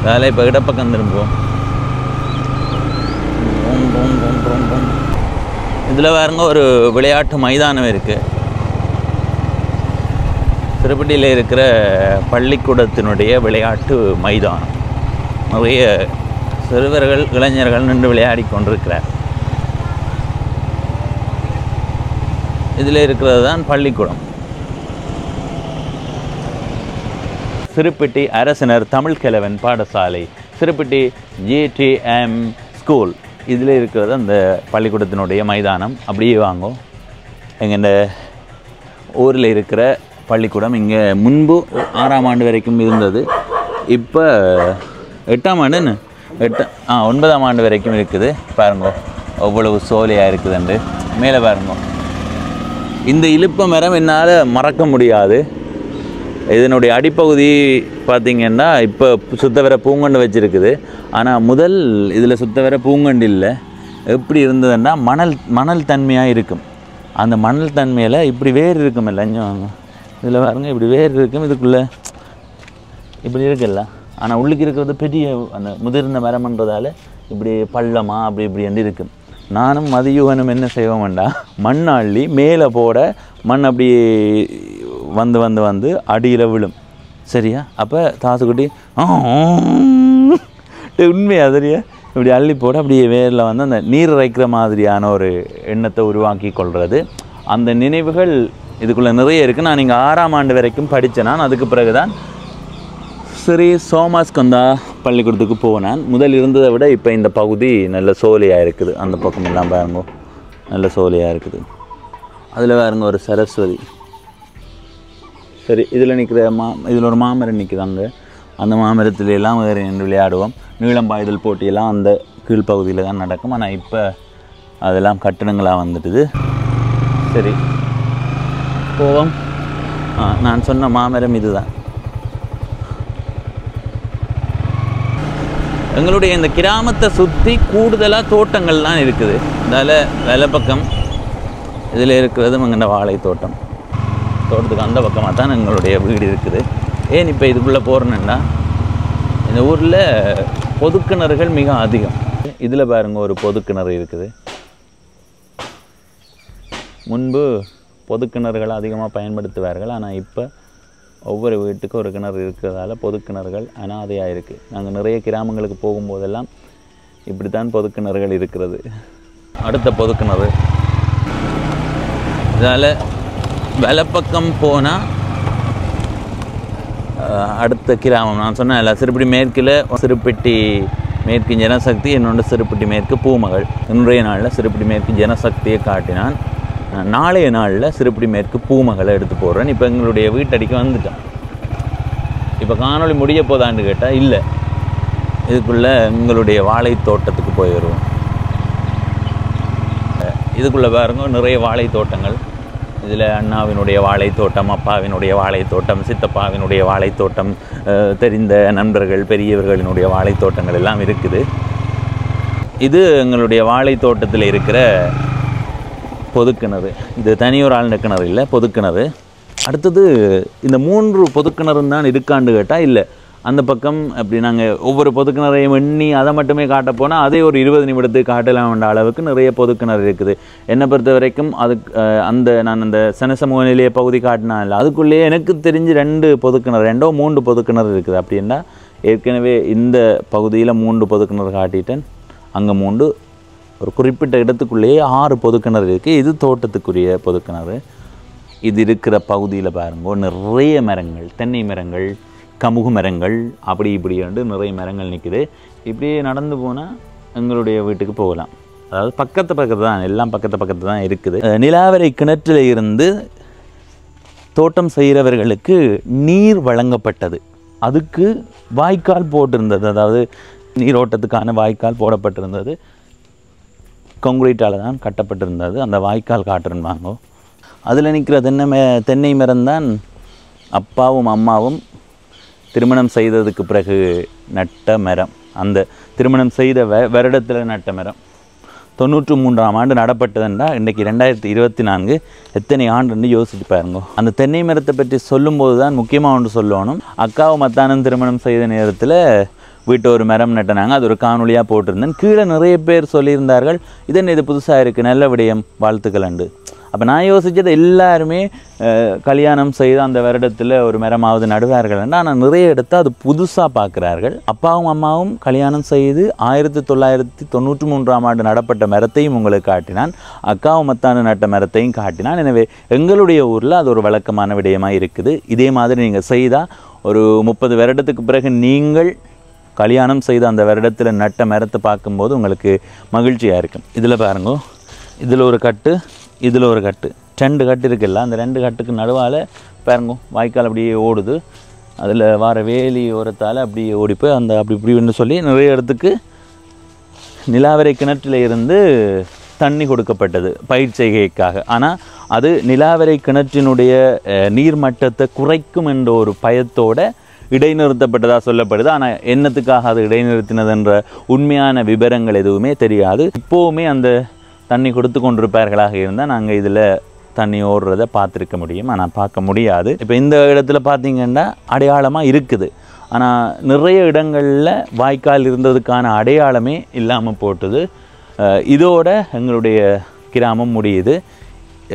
வேலை இப்போ இடப்பக்கம் திரும்புவோம். இதில் பாருங்க ஒரு விளையாட்டு மைதானம் இருக்குது. சிறுப்பிட்டியில் இருக்கிற பள்ளிக்கூடத்தினுடைய விளையாட்டு மைதானம். நிறைய சிறுவர்கள் இளைஞர்கள் நின்று விளையாடி கொண்டிருக்கிறார். இதில் இருக்கிறது தான் பள்ளிக்கூடம். சிறுப்பிட்டி அரசினர் தமிழ் கிழவன் பாடசாலை, சிறுப்பிட்டி GTM ஸ்கூல். இதில் இருக்கிறது அந்த பள்ளிக்கூடத்தினுடைய மைதானம். அப்படியே வாங்கும். எங்கள் ஊரில் இருக்கிற பள்ளிக்கூடம் இங்கே முன்பு 6ஆம் ஆண்டு வரைக்கும் இருந்தது. இப்போ 8ஆம் ஆண்டுன்னு 9ஆம் ஆண்டு வரைக்கும் இருக்குது. பாருங்க அவ்வளவு சோலையாக இருக்குதுண்டு. மேலே பாருங்க, இந்த இலுப்ப மரம் என்னால் மறக்க முடியாது. இதனுடைய அடிப்பகுதி பார்த்திங்கன்னா இப்போ சுத்தவர பூங்கண்டு வச்சுருக்குது. ஆனால் முதல் இதில் சுத்தவர பூங்கண்டு இல்லை. எப்படி இருந்ததுன்னா மணல் தன்மையாக இருக்கும். அந்த மணல் தன்மையில் இப்படி வேர் இருக்கும். இல்லைங்க இதில் பாருங்க, இப்படி வேர் இருக்கும். இதுக்குள்ளே இப்படி இருக்குல்ல. ஆனால் உள்ளுக்கு இருக்கிறது பெரிய அந்த முதிர்ந்த மரம்ன்றதால இப்படி பள்ளமாக அப்படி இப்படி வந்து இருக்கும். நானும் மதியுவனும் என்ன செய்வோம் வேண்டாம், மண் அள்ளி மேலே போட மண் அப்படி வந்து வந்து வந்து அடியில் விழும். சரியா? அப்போ தாசுக்குட்டி உண்மையா சரியா இப்படி அள்ளி போட அப்படியே வேரில் வந்து அந்த நீர் இறைக்கிற மாதிரியான ஒரு எண்ணத்தை உருவாக்கி கொள்வது. அந்த நினைவுகள் இதுக்குள்ளே நிறைய இருக்குது. நான் இங்கே 6ஆம் ஆண்டு வரைக்கும் படித்தேன். நான் அதுக்கு பிறகு தான் ஸ்ரீ சோமாஸ்கந்தா பள்ளிக்கூடத்துக்கு போனேன். முதல் இருந்ததை விட இப்போ இந்த பகுதி நல்ல சோலையாக இருக்குது. அந்த பக்கம் எல்லாம் பாருங்க, நல்ல சோலையாக இருக்குது. அதில் பாருங்க ஒரு சரஸ்வதி. சரி, இதில் நிற்கிற இதில் ஒரு மாமரம் நிற்குதாங்க. அந்த மாமரத்துல எல்லாம் வேறு நின்று விளையாடுவோம். நீளம் பாய்தல் போட்டியெல்லாம் அந்த கீழ்ப்பகுதியில் தான் நடக்கும். ஆனால் இப்போ அதெல்லாம் கட்டணங்களாக வந்துட்டுது. சரி போவோம். நான் சொன்ன மாமரம் இதுதான். எங்களுடைய இந்த கிராமத்தை சுற்றி கூடுதலாக தோட்டங்கள்லாம் இருக்குது. அதனால் வேலை பக்கம் இதில் இருக்கிறது எங்கள்ட வாழை தோட்டம். தோட்டத்துக்கு அந்த பக்கமாக தான் எங்களுடைய வீடு இருக்குது. ஏன் இப்போ இதுக்குள்ளே போகிறேன்னா, இந்த ஊரில் பொதுக்கிணறுகள் மிக அதிகம். இதில் பாருங்க ஒரு பொதுக்கிணறு இருக்குது. முன்பு பொதுக்கிணறுகளை அதிகமாக பயன்படுத்துவார்கள். ஆனால் இப்போ ஒவ்வொரு வீட்டுக்கும் ஒரு கிணறு இருக்கிறதால பொதுக்கிணறுகள் அனாதையாக இருக்குது. நாங்கள் நிறைய கிராமங்களுக்கு போகும்போதெல்லாம் இப்படி தான் பொதுக்கிணறுகள் இருக்கிறது. அடுத்த பொதுக்கிணறு. இதால் வலப்பக்கம் போனால் அடுத்த கிராமம் நான் சொன்னேன் சிறுப்பிட்டி மேற்கில் சிறுப்பிட்டி மேற்கு ஜனசக்தி, என்னோட சிறுப்பிட்டி மேற்கு பூமகள். இன்றைய நாளில் சிறுப்பிட்டி மேற்கு ஜனசக்தியை காட்டினான். நாளைய நாளில் சிறுப்பிட்டி மேற்கு பூமகளை எடுத்து போடுறேன். இப்போ எங்களுடைய வீட்டடிக்கு வந்துட்டோம். இப்போ காணொளி முடிய போதான்னு கேட்டால் இல்லை, இதுக்குள்ளே எங்களுடைய வாழை தோட்டத்துக்கு போய் வருவோம். இதுக்குள்ளே பாருங்க நிறைய வாழை தோட்டங்கள். இதில் அண்ணாவினுடைய வாழை தோட்டம், அப்பாவினுடைய வாழை தோட்டம், சித்தப்பாவினுடைய வாழை தோட்டம், தெரிந்த நண்பர்கள் பெரியவர்களினுடைய வாழை தோட்டங்கள் எல்லாம் இருக்குது. இது எங்களுடைய வாழை தோட்டத்தில் இருக்கிற பொதுக்கிணறு. இது தனியொரு ஆழ்ந்த கிணறு இல்லை, பொதுக்கிணறு. அடுத்தது இந்த 3 பொதுக்கிணறு தான் இருக்கான்னு கேட்டால் இல்லை. அந்த பக்கம் அப்படி நாங்கள் ஒவ்வொரு பொதுக்கிணறையும் எண்ணி அதை மட்டுமே காட்ட போனால் அதே ஒரு 20 நிமிடத்துக்கு காட்டலாம் என்ற அளவுக்கு நிறைய பொதுக்கிணறு இருக்குது. என்னை பொறுத்த வரைக்கும் அதுக்கு நான் அந்த சனசமூக நிலைய பகுதி காட்டினா இல்லை, அதுக்குள்ளேயே எனக்கு தெரிஞ்சு 2 பொதுக்கிணறு 2 or 3 பொதுக்கிணறு இருக்குது. அப்படின்னா ஏற்கனவே இந்த பகுதியில் 3 பொதுக்கிணறு காட்டிட்டேன். அங்கே 3 ஒரு குறிப்பிட்ட இடத்துக்குள்ளேயே 6 பொதுக்கிணறு இருக்குது. இது தோட்டத்துக்குரிய பொதுக்கிணறு. இது இருக்கிற பகுதியில் பாருங்க நிறைய மரங்கள், தென்னை மரங்கள், கமுகு மரங்கள், அப்படி இப்படி வந்து நிறைய மரங்கள் நிற்குது. இப்படியே நடந்து போனால் எங்களுடைய வீட்டுக்கு போகலாம். அதாவது பக்கத்து தான், எல்லாம் பக்கத்து தான் இருக்குது. நிலாவரை கிணற்றில் இருந்து தோட்டம் செய்கிறவர்களுக்கு நீர் வழங்கப்பட்டது. அதுக்கு வாய்க்கால் போட்டிருந்தது, அதாவது நீரோட்டத்துக்கான வாய்க்கால் போடப்பட்டிருந்தது. கான்கிரீட்டால் தான் கட்டப்பட்டிருந்தது. அந்த வாய்க்கால் காட்டுருவாங்க. அதில் நிற்கிற தென்னை மரம் தான் அப்பாவும் அம்மாவும் திருமணம் செய்ததுக்கு பிறகு நட்ட மரம். அந்த திருமணம் செய்த வருடத்தில் நட்ட மரம் 93ஆம் ஆண்டு நடப்பட்டதுன்னா இன்றைக்கி 2024 எத்தனை ஆண்டுன்னு யோசிச்சு பாருங்க. அந்த தென்னை மரத்தை பற்றி சொல்லும்போது தான் முக்கியமாக ஒன்று சொல்லணும். அக்காவும் மத்தானும் திருமணம் செய்த நேரத்தில் வீட்டு ஒரு மரம் நட்டினாங்க. அது ஒரு காணொலியாக போட்டிருந்தேன். கீழே நிறைய பேர் சொல்லியிருந்தார்கள், இது புதுசாக இருக்குது, நல்ல விடயம், வாழ்த்துக்கள் உண்டு. அப்போ நான் யோசித்தது எல்லாருமே கல்யாணம் செய்து அந்த வருடத்தில் ஒரு மரமாவது நடுவார்கள். ஆனால் நிறைய இடத்த அது புதுசாக பார்க்குறார்கள். அப்பாவும் அம்மாவும் கல்யாணம் செய்து 1993ஆம் ஆண்டு நடப்பட்ட மரத்தையும் உங்களுக்கு காட்டினான். அக்காவும் மத்தானு நட்ட மரத்தையும் காட்டினான். எனவே எங்களுடைய ஊரில் அது ஒரு வழக்கமான விடயமாக இருக்குது. இதே மாதிரி நீங்கள் செய்தால் ஒரு 30 வருடத்துக்கு பிறகு நீங்கள் கல்யாணம் செய்த அந்த வருடத்தில் நட்ட மரத்தை பார்க்கும்போது உங்களுக்கு மகிழ்ச்சியாக இருக்கும். இதில் பாருங்க, இதில் ஒரு கட்டு, இதில் ஒரு கட்டு, 2 கட்டு இருக்குல்ல, அந்த 2 கட்டுக்கு நடுவால் பாருங்க வாய்க்கால் அப்படியே ஓடுது. அதில் வர வேலி ஓரத்தால் அப்படியே ஓடிப்போய் அந்த இப்படின்னு சொல்லி நிறைய இடத்துக்கு நிலாவரை கிணற்றில் இருந்து தண்ணி கொடுக்கப்பட்டது பயிர் செய்கைக்காக. ஆனால் அது நிலாவரை கிணற்றினுடைய நீர்மட்டத்தை குறைக்கும் என்ற ஒரு பயத்தோடு இடைநிறுத்தப்பட்டதாக சொல்லப்படுது. ஆனால் என்னத்துக்காக அது இடைநிறுத்தினதுன்ற உண்மையான விவரங்கள் எதுவுமே தெரியாது. இப்போவுமே அந்த தண்ணி கொடுத்து கொண்டிருப்பார்களாக இருந்தால் நாங்கள் இதில் தண்ணி ஓடுறதை பார்த்துருக்க முடியும். ஆனால் பார்க்க முடியாது. இப்போ இந்த இடத்துல பார்த்திங்கன்னா அடையாளமாக இருக்குது. ஆனால் நிறைய இடங்களில் வாய்க்கால் இருந்ததுக்கான அடையாளமே இல்லாமல் போட்டுது. இதோட எங்களுடைய கிராமம் முடியுது.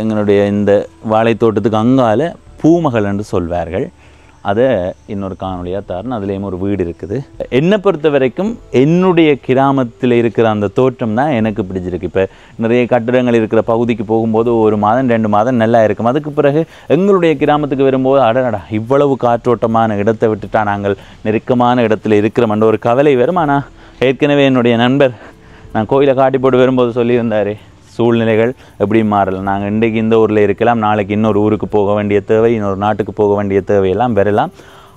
எங்களுடைய இந்த வாழைத்தோட்டத்துக்கு அங்கால பூமகள் என்று சொல்வார்கள். அதை இன்னொரு காணொலியாக தரணும். அதுலேயும் ஒரு வீடு இருக்குது. என்னை பொறுத்த வரைக்கும் என்னுடைய கிராமத்தில் இருக்கிற அந்த தோற்றம் தான் எனக்கு பிடிச்சிருக்கு. இப்போ நிறைய கட்டிடங்கள் இருக்கிற பகுதிக்கு போகும்போது 1 மாதம் 2 மாதம் நல்லா இருக்கும். அதுக்கு பிறகு எங்களுடைய கிராமத்துக்கு வரும்போது அடடா இவ்வளவு காற்றோட்டமான இடத்தை விட்டுட்டா நாங்கள் நெருக்கமான இடத்துல இருக்கிறோம்ன்ற ஒரு கவலை வரும். ஆனால் ஏற்கனவே என்னுடைய நண்பர் நான் கோயிலை காட்டி போட்டு வரும்போது சொல்லியிருந்தார், சூழ்நிலைகள் எப்படி மாறல. நாங்கள் இன்றைக்கு இந்த ஊரில் இருக்கலாம், நாளைக்கு இன்னொரு ஊருக்கு போக வேண்டிய தேவை, இன்னொரு நாட்டுக்கு போக வேண்டிய தேவையெல்லாம் வரலாம்.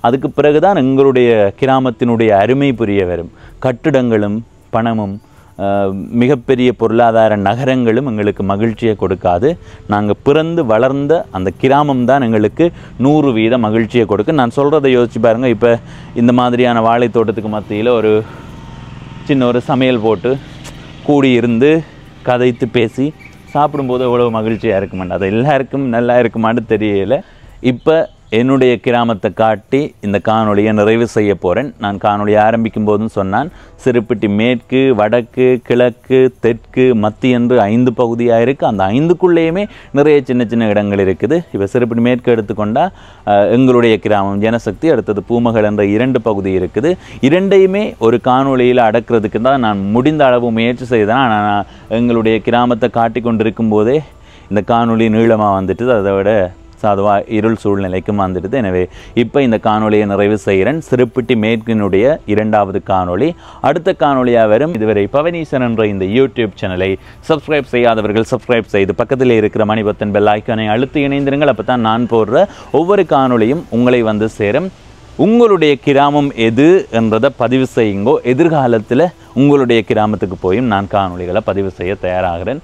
அதுக்கு பிறகுதான் எங்களுடைய கிராமத்தினுடைய அருமை புரிய வரும். கட்டிடங்களும் பணமும் மிகப்பெரிய பொருளாதார நகரங்களும் எங்களுக்கு மகிழ்ச்சியை கொடுக்காது. நாங்கள் பிறந்து வளர்ந்த அந்த கிராமம் தான் எங்களுக்கு 100% மகிழ்ச்சியை கொடுக்கும். நான் சொல்கிறத யோசிச்சு பாருங்கள். இப்போ இந்த மாதிரியான வாழைத்தோட்டத்துக்கு மத்தியில் ஒரு சின்ன ஒரு சமையல் போட்டு கூடியிருந்து கதைத்து பேசி சாப்பிடும்போது எவ்வளோ மகிழ்ச்சியாக இருக்குமாண்டு, அது எல்லாருக்கும் நல்லா இருக்குமான்னு தெரியலை. இப்போ என்னுடைய கிராமத்தை காட்டி இந்த காணொலியை நிறைவு செய்ய போகிறேன். நான் காணொலி ஆரம்பிக்கும் போதும் சொன்னான், சிறுப்பிட்டி மேற்கு, வடக்கு, கிழக்கு, தெற்கு, மத்திய என்று 5 பகுதியாக இருக்குது. அந்த 5க்குள்ளேயுமே நிறைய சின்ன சின்ன இடங்கள் இருக்குது. இப்போ சிறுப்பிட்டி மேற்கு எடுத்துக்கொண்டால் எங்களுடைய கிராமம் ஜனசக்தி, அடுத்தது பூமகள் என்ற 2 பகுதி இருக்குது. 2ஐயுமே ஒரு காணொலியில் அடக்கிறதுக்கு தான் நான் முடிந்த அளவு முயற்சி செய்தேன். ஆனால் நான் எங்களுடைய கிராமத்தை காட்டி கொண்டிருக்கும் போதே இந்த காணொலி நீளமாக வந்துட்டு அதை விட சாதுவாக இருள் சூழ்நிலைக்கும் வந்துடுது. எனவே இப்போ இந்த காணொலியை நிறைவு செய்கிறேன். சிறுப்பிட்டி மேற்கினுடைய 2வது காணொலி அடுத்த காணொலியாக வரும். இதுவரை பவனீசன் என்ற இந்த யூடியூப் சேனலை சப்ஸ்கிரைப் செய்யாதவர்கள் சப்ஸ்கிரைப் செய்து பக்கத்தில் இருக்கிற மணி பட்டன் பெல் ஐக்கானை அழுத்தி இணைந்திருங்கள். அப்போ தான் நான் போடுற ஒவ்வொரு காணொலியும் உங்களை வந்து சேரும். உங்களுடைய கிராமம் எது என்றதை பதிவு செய்யுங்கோ. எதிர்காலத்தில் உங்களுடைய கிராமத்துக்கு போயும் நான் காணொலிகளை பதிவு செய்ய தயாராகிறேன்.